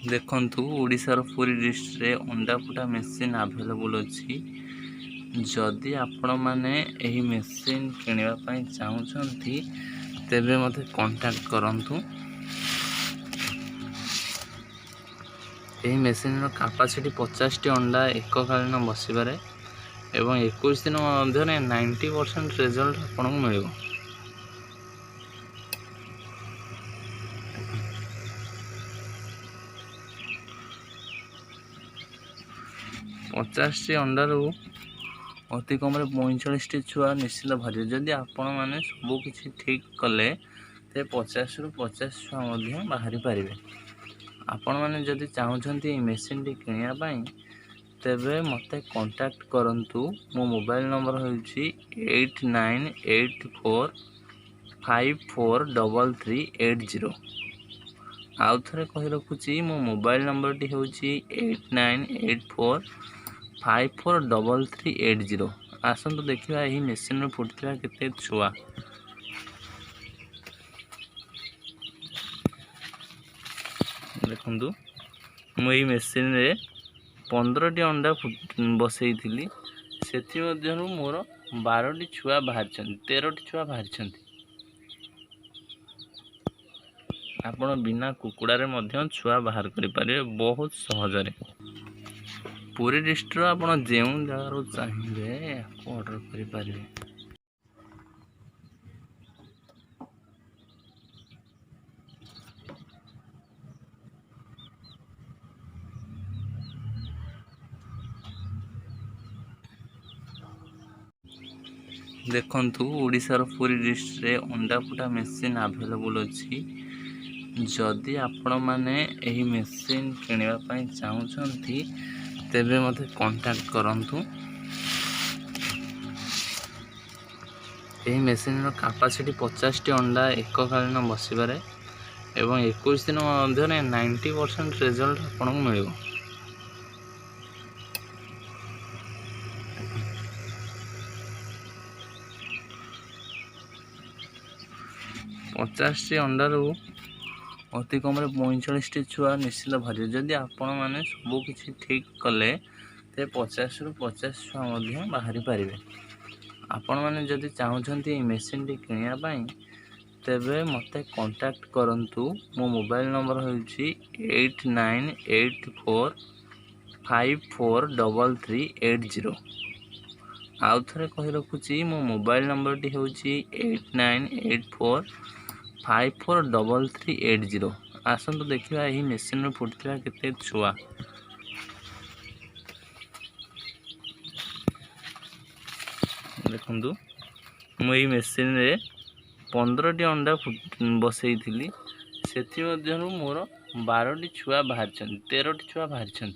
देखंतु ओडिशार पुरी डिस्ट्रिक्ट रे अंडा फुटा मेसीन अवेलेबल अछि। जदि आपण माने एही मेसीन किनिबा पई चाहुचंती तेबे मते कांटेक्ट करंतु। एही मेसीन रो कैपेसिटी 50 टी अंडा एककालीन बसिबारे एवं 21 दिन मध्यरे 90% रिजल्ट आपनकु मिलिबो। 50 टी अंडारू अति कम 45 टी छुआ निश्चित बाहर। जदि आपण माने सब किछि ठीक कले ते 50 रु 50 छुआ मध्य बाहरी पारिबे। आपण माने जदि चाहुचंती ए मेसीन टी किनिया पई तेबे मते कांटेक्ट करंतु। मो मोबाइल नंबर होउची 8984543380। आउ थरे कहि रखुची मो मोबाइल नंबर टी होउची 8984543380। आसंतु देखिबा एही मेसीन रो फुटथिबा केते छुआ। देखंतु मु एही मेसीन रे 15 टी अंडा बसैथिली। सेथि मध्यरु मोर 12 टी छुआ बाहर छन, 13 टी छुआ बाहर छन। आपण बिना कुकुड़ा रे मध्य छुआ बाहर करि पारे बहुत सहज रे। पूरी डिस्ट्रिक्ट आपण जेउ जगार चाहिए आपको ऑर्डर करि पारे। देखंतु ओडिशार पुरी डिस्ट्रिक्ट रे अंडा फुटा मेसीन अवेलेबल अछि। जदि आपण माने एही मेसीन किनिबा पई चाहुचंती तेबे मते कांटेक्ट करंतु। एही मेसीन रो कैपेसिटी 50 टी अंडा एककालीन बसिबारे एवं 21 दिन मध्यरे 90% रिजल्ट आपनकु मिलिबो। 50 टी अंडारू अति कम 45 टी छुआ निश्चित बाहर। जदि आपण माने सब किछि ठीक कले ते 50 रु 50 छुआ मध्य बाहरी पारिबे। आपण माने जदि चाहुचंती ए मेसीन टी किनिया पई तेबे मते कांटेक्ट करंतु। मो मोबाइल नंबर होउची 8984543380। आउ थरे कहि रखुची मो मोबाइल नंबर टी होउची 8984543380। आसंतु देखिबा एही मेसीन रो फुटथिबा केते छुआ। देखंतु मु एही मेसीन रे 15 टी अंडा बसैथिली। सेथि मध्यरु मोर 12 टी छुआ बाहर छन, 13 टी छुआ बाहर छन।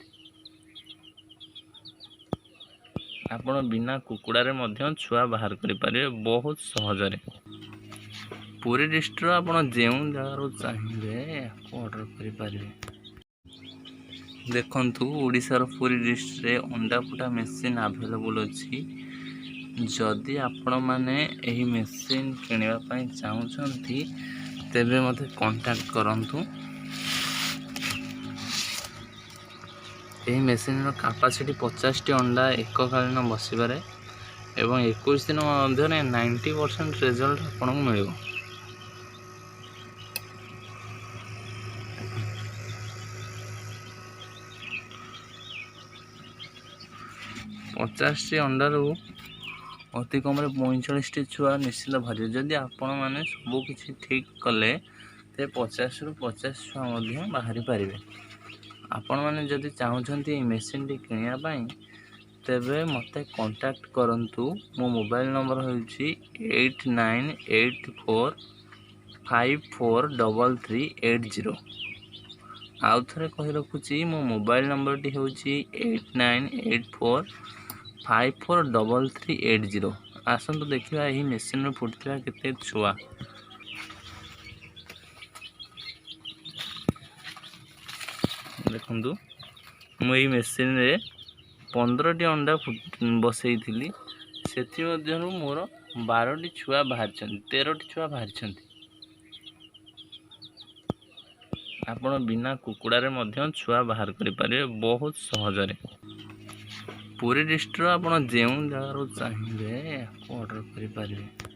आपण बिना कुकुड़ा रे मध्य छुआ बाहर करि पारे बहुत सहज रे। पूरी डिस्ट्रिक्ट आपण जेउ जगार चाहिए आपको ऑर्डर करि पारे। देखंतु ओडिशार पुरी डिस्ट्रिक्ट रे अंडा फुटा मेसीन अवेलेबल अछि। जदि आपण माने एही मेसीन किनिबा पई चाहुचंती तेबे मते कांटेक्ट करंतु। एही मेसीन रो कैपेसिटी 50 टी अंडा एककालीन बसिबारे एवं 21 दिन मध्यरे 90% रिजल्ट आपनकु मिलिबो। 50 टी अंडारू अति कम 45 टी छुआ निश्चित बाहर। जदि आपण माने सब किछि ठीक कले ते 50 रु 50 छुआ मध्य बाहरी पारिबे। आपण माने जदि चाहुचंती ए मेसीन टी किनिया पई तेबे मते कांटेक्ट करंतु। मो मोबाइल नंबर होउची 8984543380। आउ थरे कहि रखुची मो मोबाइल नंबर टी होउची 8984543380। आसंतु देखिबा एही मेसीन रो फुटथिबा केते छुआ। देखंतु मु एही मेसीन रे 15 टी अंडा बसैथिली। सेथि मध्यरु मोर 12 टी छुआ बाहर छन, 13 टी छुआ बाहर छन। ଆପଣ ବିନା କୁକୁଡ଼ାରେ ମଧ୍ୟ ଛୁଆ ବାହାର କରିପାରିବେ ବହୁତ ସହଜରେ। ପୁରୀ ଡିଷ୍ଟ୍ରିକ୍ଟର ଆପଣ ଯେଉଁ ଜାଗାରୁ ଚାହିଁବେ ୟାକୁ ଅର୍ଡ଼ର କରିପାରିବେ।